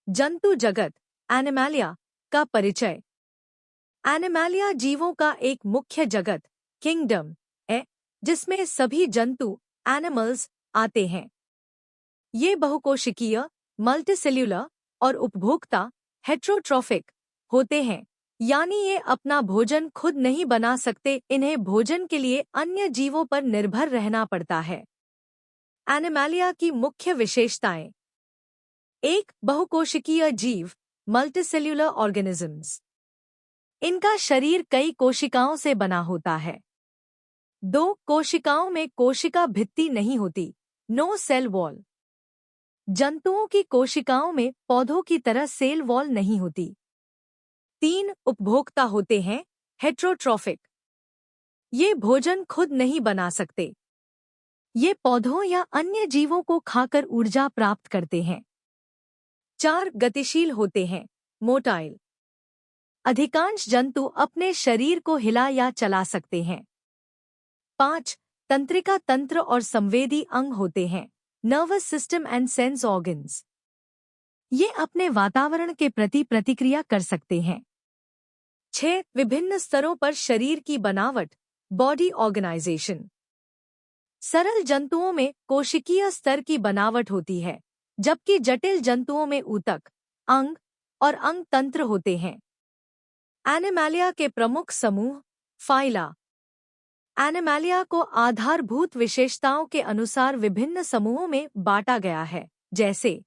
जंतु जगत एनिमैलिया का परिचय। एनिमैलिया जीवों का एक मुख्य जगत किंगडम है जिसमें सभी जंतु एनिमल्स आते हैं। ये बहुकोशिकीय, मल्टीसेल्युलर और उपभोक्ता हेट्रोट्रॉफिक होते हैं, यानी ये अपना भोजन खुद नहीं बना सकते, इन्हें भोजन के लिए अन्य जीवों पर निर्भर रहना पड़ता है। एनिमैलिया की मुख्य विशेषताएं। एक बहुकोशिकीय जीव मल्टीसेल्युलर ऑर्गेनिजम्स। इनका शरीर कई कोशिकाओं से बना होता है। 2 कोशिकाओं में कोशिका भित्ति नहीं होती, नो सेल वॉल। जंतुओं की कोशिकाओं में पौधों की तरह सेल वॉल नहीं होती। 3 उपभोक्ता होते हैं, हेट्रोट्रॉफिक। ये भोजन खुद नहीं बना सकते, ये पौधों या अन्य जीवों को खाकर ऊर्जा प्राप्त करते हैं। 4 गतिशील होते हैं, मोटाइल। अधिकांश जंतु अपने शरीर को हिला या चला सकते हैं। 5 तंत्रिका तंत्र और संवेदी अंग होते हैं, nervous system and sense organs. ये अपने वातावरण के प्रति प्रतिक्रिया कर सकते हैं। 6 विभिन्न स्तरों पर शरीर की बनावट, बॉडी ऑर्गेनाइजेशन। सरल जंतुओं में कोशिकीय स्तर की बनावट होती है, जबकि जटिल जंतुओं में ऊतक, अंग और अंग तंत्र होते हैं। एनिमैलिया के प्रमुख समूह, फाइला। एनिमैलिया को आधारभूत विशेषताओं के अनुसार विभिन्न समूहों में बांटा गया है, जैसे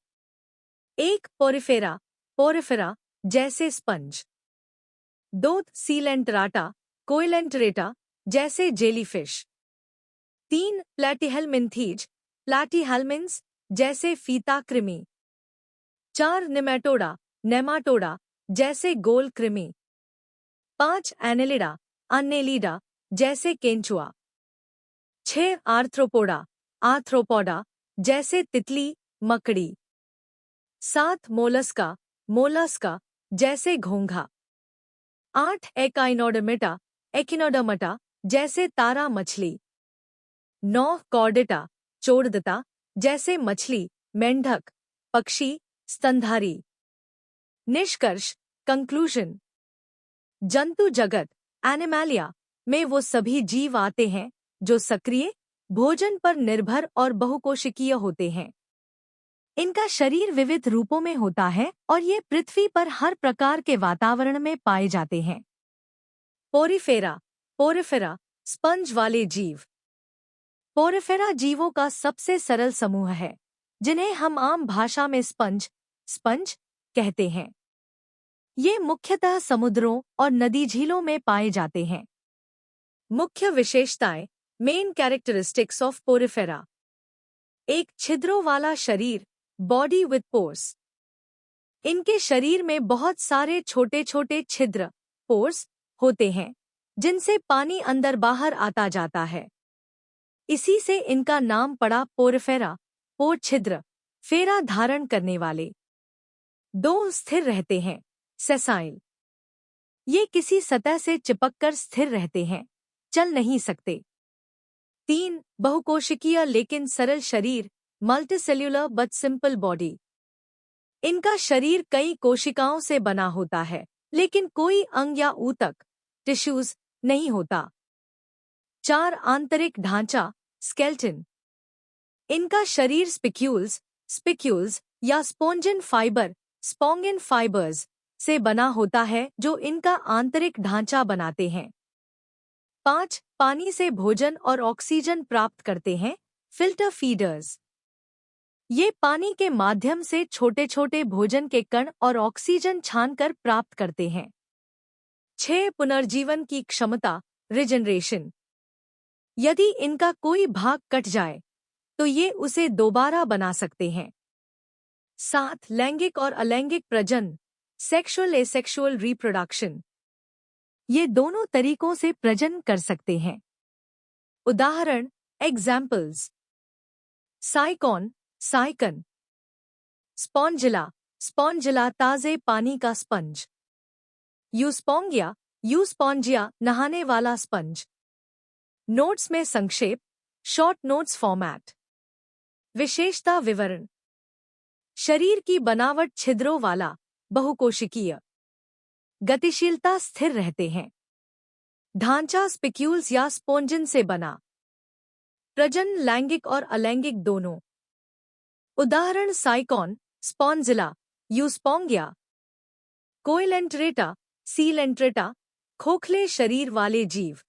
1 पोरिफेरा, पोरिफेरा जैसे स्पंज। 2 सीलेंटराटा, कोइलेंटरेटा जैसे जेलीफिश। 3 प्लैटीहेल्मिन्थीज, प्लैटीहेल्मिन्स जैसे फीता कृमि। 4 निमेटोडा, नेमाटोडा जैसे गोल कृमि। 5 एनेलिडा, अन्नेलिडा जैसे केंचुआ। 6 आर्थ्रोपोडा, आर्थ्रोपोडा जैसे तितली, मकड़ी। 7 मोलस्का, मोलस्का जैसे घोंघा। 8 एकाइनोडर्मेटा, एकिनोडर्मटा जैसे तारा मछली। 9 कॉर्डेटा, चोड़दता जैसे मछली, मेंढक, पक्षी, स्तनधारी। निष्कर्ष, कंक्लूजन। जंतु जगत एनिमैलिया में वो सभी जीव आते हैं जो सक्रिय, भोजन पर निर्भर और बहुकोशिकीय होते हैं। इनका शरीर विविध रूपों में होता है और ये पृथ्वी पर हर प्रकार के वातावरण में पाए जाते हैं। पोरिफेरा, पोरिफेरा स्पंज वाले जीव। पोरिफेरा जीवों का सबसे सरल समूह है, जिन्हें हम आम भाषा में स्पंज, स्पंज कहते हैं। ये मुख्यतः समुद्रों और नदी झीलों में पाए जाते हैं। मुख्य विशेषताएं, मेन कैरेक्टरिस्टिक्स ऑफ पोरिफेरा। एक छिद्रों वाला शरीर, बॉडी विथ पोर्स। इनके शरीर में बहुत सारे छोटे छोटे छिद्र, पोर्स होते हैं, जिनसे पानी अंदर बाहर आता जाता है। इसी से इनका नाम पड़ा पोरिफेरा, पोर छिद्र, फेरा धारण करने वाले। 2 स्थिर रहते हैं, सेसाइल। ये किसी सतह से चिपककर स्थिर रहते हैं, चल नहीं सकते। 3 बहुकोशिकीय लेकिन सरल शरीर, मल्टीसेल्युलर बट सिंपल बॉडी। इनका शरीर कई कोशिकाओं से बना होता है, लेकिन कोई अंग या ऊतक, टिश्यूज नहीं होता। 4 आंतरिक ढांचा, स्केल्टन। इनका शरीर स्पिक्यूल्स, स्पिक्यूल्स या स्पोंजिन फाइबर, स्पोंगिन फाइबर्स से बना होता है, जो इनका आंतरिक ढांचा बनाते हैं। 5 पानी से भोजन और ऑक्सीजन प्राप्त करते हैं, फिल्टर फीडर्स। ये पानी के माध्यम से छोटे छोटे भोजन के कण और ऑक्सीजन छानकर प्राप्त करते हैं। 6 पुनर्जीवन की क्षमता, रिजनरेशन। यदि इनका कोई भाग कट जाए तो ये उसे दोबारा बना सकते हैं। 7 लैंगिक और अलैंगिक प्रजनन, सेक्सुअल एसेक्सुअल रिप्रोडक्शन। ये दोनों तरीकों से प्रजनन कर सकते हैं। उदाहरण, एग्जाम्पल्स: साइकॉन, साइकन। स्पॉन्जिला, स्पॉन्जिला ताजे पानी का स्पंज। यूस्पोंगिया, यूस्पोंजिया नहाने वाला स्पंज। नोट्स में संक्षेप, शॉर्ट नोट्स फॉर्मेट। विशेषता विवरण। शरीर की बनावट छिद्रों वाला, बहुकोशिकीय। गतिशीलता स्थिर रहते हैं। ढांचा स्पिक्यूल्स या स्पोंजिन से बना। प्रजनन लैंगिक और अलैंगिक दोनों। उदाहरण साइकॉन, स्पॉन्जिला, यूस्पोंगिया। कोइलेंट्रेटा, सीलेंट्रेटा, खोखले शरीर वाले जीव।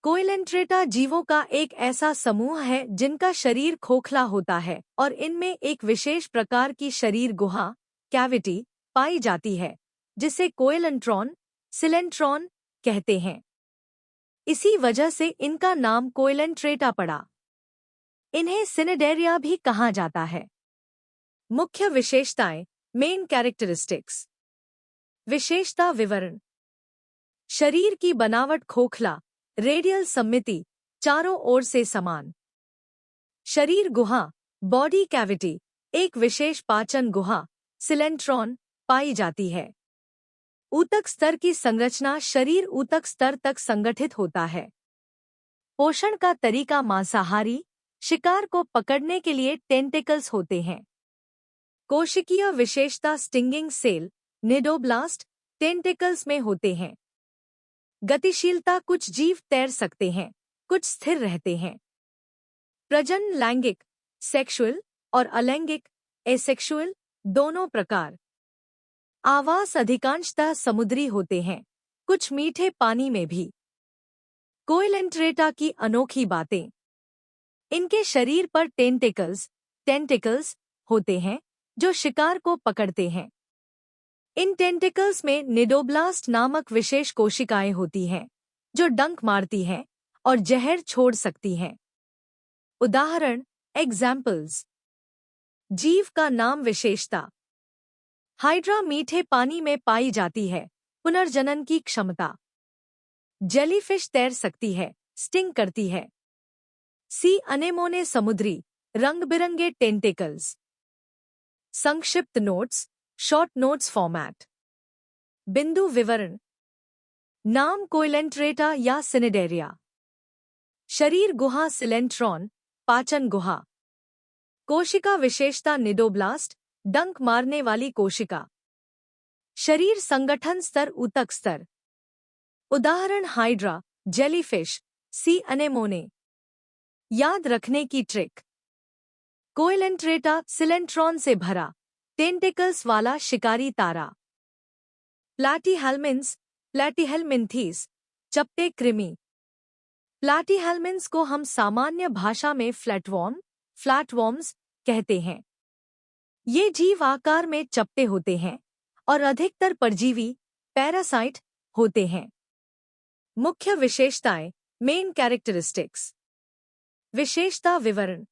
कोइलेंट्रेटा जीवों का एक ऐसा समूह है जिनका शरीर खोखला होता है और इनमें एक विशेष प्रकार की शरीर गुहा, कैविटी, पाई जाती है जिसे कोइलेंट्रॉन, सिलेंट्रॉन कहते हैं। इसी वजह से इनका नाम कोइलेंट्रेटा पड़ा। इन्हें सिनिडेरिया भी कहा जाता है। मुख्य विशेषताएं, मेन कैरेक्टरिस्टिक्स। विशेषता विवरण। शरीर की बनावट खोखला, रेडियल सममिति, चारों ओर से समान। शरीर गुहा, बॉडी कैविटी, एक विशेष पाचन गुहा, सिलेंट्रॉन, पाई जाती है। ऊतक स्तर की संरचना, शरीर ऊतक स्तर तक संगठित होता है। पोषण का तरीका मांसाहारी, शिकार को पकड़ने के लिए टेंटिकल्स होते हैं। कोशिकीय विशेषता, स्टिंगिंग सेल, निडोब्लास्ट, टेंटिकल्स में होते हैं। गतिशीलता, कुछ जीव तैर सकते हैं, कुछ स्थिर रहते हैं। प्रजनन लैंगिक, सेक्सुअल, और अलैंगिक, एसेक्सुअल, दोनों प्रकार। आवास अधिकांशतः समुद्री होते हैं, कुछ मीठे पानी में भी। कोइलेंट्रेटा की अनोखी बातें। इनके शरीर पर टेंटिकल्स होते हैं जो शिकार को पकड़ते हैं। इन टेंटिकल्स में निडोब्लास्ट नामक विशेष कोशिकाएं होती हैं जो डंक मारती हैं और जहर छोड़ सकती हैं। उदाहरण, एग्जाम्पल्स। जीव का नाम, विशेषता। हाइड्रा मीठे पानी में पाई जाती है, पुनर्जनन की क्षमता। जेलीफिश तैर सकती है, स्टिंग करती है। सी अनेमोने समुद्री, रंग बिरंगे टेंटिकल्स। संक्षिप्त नोट्स, शॉर्ट नोट्स फॉर्मेट। बिंदु विवरण। नाम कोइलेंट्रेटा या सिनिडेरिया। शरीर गुहा सिलेंट्रॉन, पाचन गुहा। कोशिका विशेषता निडोब्लास्ट, डंक मारने वाली कोशिका। शरीर संगठन स्तर ऊतक स्तर। उदाहरण हाइड्रा, जेलीफिश, सी अनेमोने। याद रखने की ट्रिक। कोइलेंट्रेटा सिलेंट्रॉन से भरा, टेंटिकल्स वाला शिकारी तारा। प्लैटीहेल्मिन्थ्स, प्लैटीहेल्मिन्थीस, चपटे कृमि। प्लैटीहेल्मिन्थ्स को हम सामान्य भाषा में फ्लैटवर्म्स कहते हैं। ये जीव आकार में चपटे होते हैं और अधिकतर परजीवी, पैरासाइट होते हैं। मुख्य विशेषताएं, मेन कैरेक्टरिस्टिक्स। विशेषता विवरण।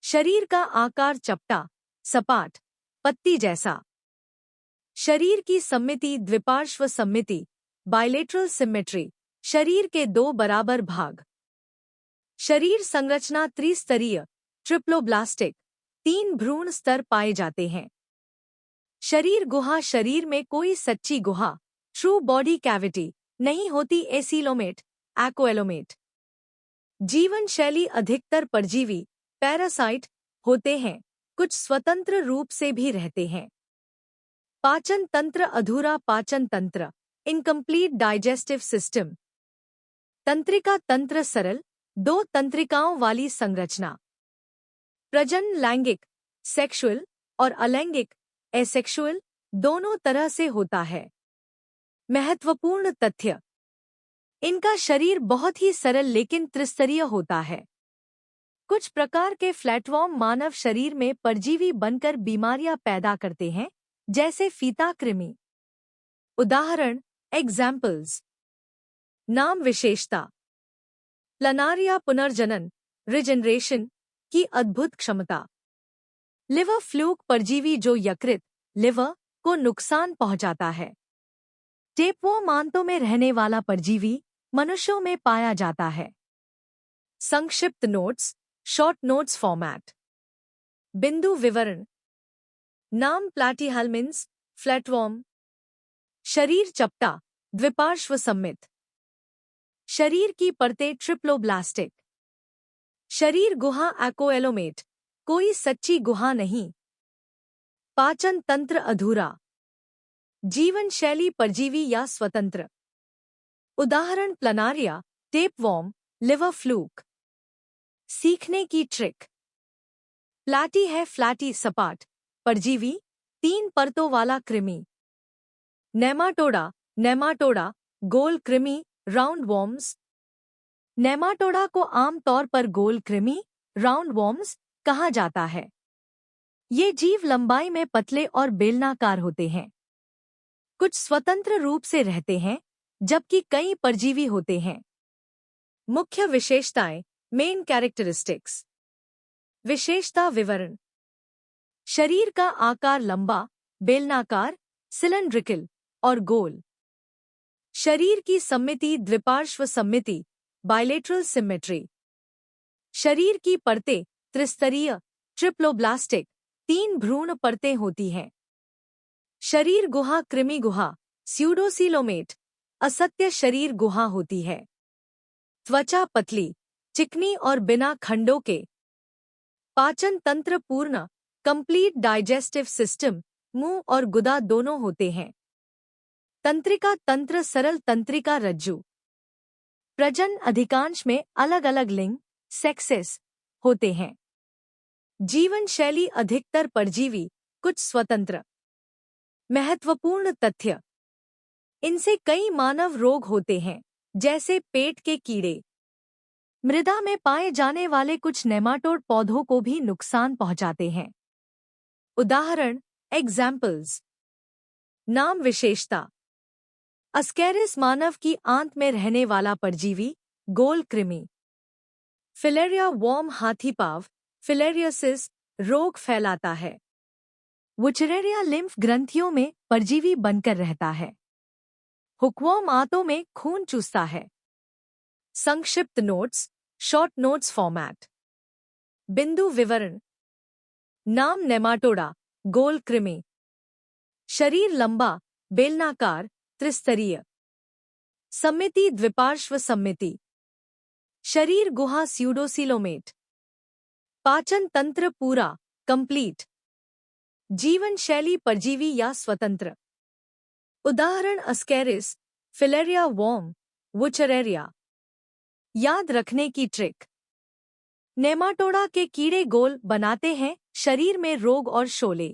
शरीर का आकार चपटा, सपाट, पत्ती जैसा। शरीर की सममिति, द्विपार्श्व सममिति, बाइलेटरल सिमेट्री, शरीर के दो बराबर भाग। शरीर संरचना त्रिस्तरीय, ट्रिप्लोब्लास्टिक, 3 भ्रूण स्तर पाए जाते हैं। शरीर गुहा, शरीर में कोई सच्ची गुहा, ट्रू बॉडी कैविटी नहीं होती, एसीलोमेट, एक्वोएलोमेट। जीवन शैली अधिकतर परजीवी, पैरासाइट होते हैं, कुछ स्वतंत्र रूप से भी रहते हैं। पाचन तंत्र, अधूरा पाचन तंत्र, इनकम्प्लीट डाइजेस्टिव सिस्टम। तंत्रिका तंत्र, सरल, 2 तंत्रिकाओं वाली संरचना। प्रजनन लैंगिक, सेक्सुअल, और अलैंगिक, एसेक्सुअल, दोनों तरह से होता है। महत्वपूर्ण तथ्य। इनका शरीर बहुत ही सरल लेकिन त्रिस्तरीय होता है। कुछ प्रकार के फ्लैटवर्म मानव शरीर में परजीवी बनकर बीमारियां पैदा करते हैं, जैसे फीता कृमि। उदाहरण, एग्जाम्पल्स। नाम, विशेषता। प्लनारिया, पुनर्जनन, रिजेनरेशन की अद्भुत क्षमता। लिवर फ्लूक, परजीवी जो यकृत, लिवर को नुकसान पहुंचाता है। टेपवर्म, आंतों में रहने वाला परजीवी, मनुष्यों में पाया जाता है। संक्षिप्त नोट्स, शॉर्ट नोट्स फॉर्मेट। बिंदु विवरण। नाम, प्लैटीहेल्मिन्थ्स, फ्लैटवर्म। शरीर चपटा, द्विपार्श्व सममित। शरीर की परतें ट्रिप्लोब्लास्टिक। शरीर गुहा, एक्वोएलोमेट, कोई सच्ची गुहा नहीं, पाचन तंत्र अधूरा। जीवन शैली परजीवी या स्वतंत्र। उदाहरण प्लानारिया, टेपवॉर्म, लिवर फ्लूक। सीखने की ट्रिक। प्लैटी है फ्लैटी सपाट, परजीवी, 3 परतों वाला कृमि। नेमाटोडा, नेमाटोडा, गोल कृमि, राउंड वॉर्म्स। नेमाटोडा को आमतौर पर गोल कृमि, राउंड वॉर्म्स कहा जाता है। ये जीव लंबाई में पतले और बेलनाकार होते हैं। कुछ स्वतंत्र रूप से रहते हैं, जबकि कई परजीवी होते हैं। मुख्य विशेषताएं, मेन कैरेक्टरिस्टिक्स। विशेषता विवरण। शरीर का आकार लंबा, बेलनाकार, सिलेंड्रिकल और गोल। शरीर की सममिति द्विपार्श्व सममिति, बाइलेटरल सिमेट्री। शरीर की परतें त्रिस्तरीय, ट्रिप्लोब्लास्टिक, 3 भ्रूण परतें होती हैं। शरीर गुहा कृमि गुहा, स्यूडोसीलोमेट, असत्य शरीर गुहा होती है। त्वचा पतली, चिकनी और बिना खंडों के। पाचन तंत्र पूर्ण, कंप्लीट डाइजेस्टिव सिस्टम, मुंह और गुदा दोनों होते हैं। तंत्रिका तंत्र सरल तंत्रिका रज्जु। प्रजनन अधिकांश में अलग अलग लिंग, सेक्सेस होते हैं। जीवन शैली अधिकतर परजीवी, कुछ स्वतंत्र। महत्वपूर्ण तथ्य। इनसे कई मानव रोग होते हैं, जैसे पेट के कीड़े। मृदा में पाए जाने वाले कुछ नेमाटोड पौधों को भी नुकसान पहुंचाते हैं। उदाहरण, एग्जाम्पल्स। नाम विशेषता। अस्केरिस मानव की आंत में रहने वाला परजीवी, गोल कृमि। फिलेरिया वॉर्म हाथी पाव, फिलेरियोसिस, रोग फैलाता है। वुचरेरिया लिम्फ ग्रंथियों में परजीवी बनकर रहता है। हुकवॉर्म आंतों में खून चूसता है। संक्षिप्त नोट्स, शॉर्ट नोट्स फॉर्मेट। बिंदु विवरण। नाम नेमाटोडा, गोल कृमि। शरीर लंबा, बेलनाकार, त्रिस्तरीय। सममिति द्विपार्श्व सममिति। शरीर गुहा स्यूडोसीलोमेट। पाचन तंत्र पूरा, कंप्लीट। जीवन शैली परजीवी या स्वतंत्र। उदाहरण अस्केरिस, फिलेरिया वॉर्म, वुचरेरिया। याद रखने की ट्रिक। नेमाटोडा के कीड़े गोल बनाते हैं शरीर में रोग और शोले।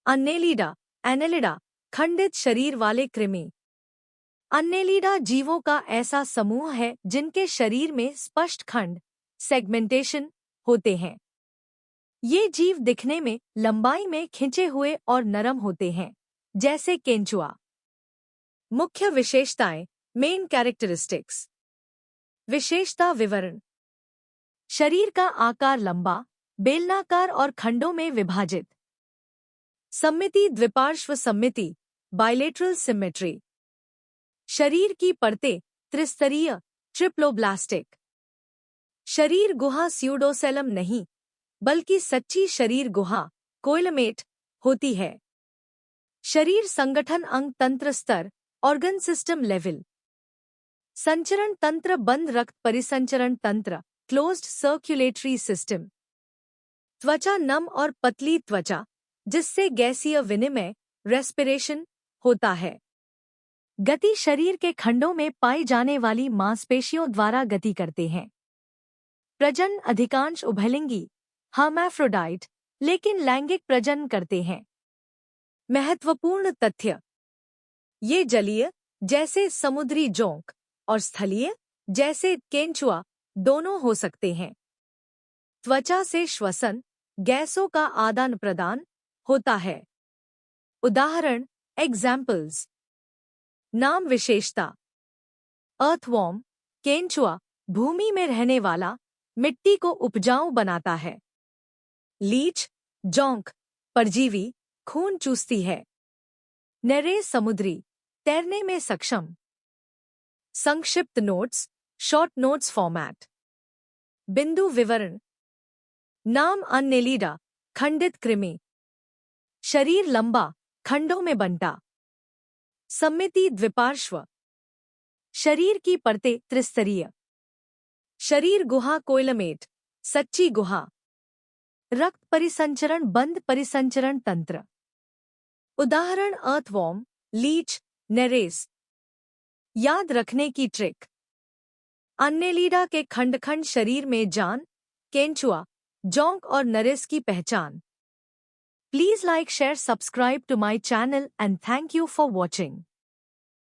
अन्नेलिडा, एनेलिडा, खंडित शरीर वाले कृमि। अन्नेलिडा जीवों का ऐसा समूह है जिनके शरीर में स्पष्ट खंड, सेगमेंटेशन होते हैं। ये जीव दिखने में लंबाई में खिंचे हुए और नरम होते हैं, जैसे केंचुआ। मुख्य विशेषताएं, मेन कैरेक्टरिस्टिक्स। विशेषता विवरण। शरीर का आकार लंबा, बेलनाकार और खंडों में विभाजित। सममिति द्विपार्श्व सममिति, बाइलेटरल सिमेट्री। शरीर की परतें त्रिस्तरीय, ट्रिप्लोब्लास्टिक। शरीर गुहा स्यूडोसेलम नहीं, बल्कि सच्ची शरीर गुहा, कोइलमेट, होती है। शरीर संगठन अंग तंत्र स्तर, ऑर्गन सिस्टम लेवल। संचरण तंत्र बंद रक्त परिसंचरण तंत्र, क्लोज्ड सर्कुलेटरी सिस्टम। त्वचा नम और पतली त्वचा, जिससे गैसीय विनिमय, रेस्पिरेशन, होता है। गति शरीर के खंडों में पाई जाने वाली मांसपेशियों द्वारा गति करते हैं। प्रजनन अधिकांश उभयलिंगी, हर्माफ्रोडाइट, लेकिन लैंगिक प्रजनन करते हैं। महत्वपूर्ण तथ्य। ये जलीय, जैसे समुद्री जोंक, और स्थलीय, जैसे केंचुआ, दोनों हो सकते हैं। त्वचा से श्वसन, गैसों का आदान प्रदान होता है। उदाहरण, एग्जाम्पल्स। नाम विशेषता। अर्थवॉर्म, केंचुआ, भूमि में रहने वाला, मिट्टी को उपजाऊ बनाता है। लीच, जोंक, परजीवी, खून चूसती है। नेरेस समुद्री, तैरने में सक्षम। संक्षिप्त नोट्स, शॉर्ट नोट्स फॉर्मेट। बिंदु विवरण। नाम अन्नेलिडा, खंडित कृमि। शरीर लंबा, खंडों में बंटा। सममिति द्विपार्श्व। शरीर की परतें त्रिस्तरीय। शरीर गुहा कोइलमेट, सच्ची गुहा। रक्त परिसंचरण बंद परिसंचरण तंत्र। उदाहरण अर्थवॉर्म, लीच, नेरेस। याद रखने की ट्रिक। अन्नेलिडा के खंड खंड शरीर में जान, केंचुआ, जोंक और नरेस की पहचान। Please like share subscribe to my channel and thank you for watching.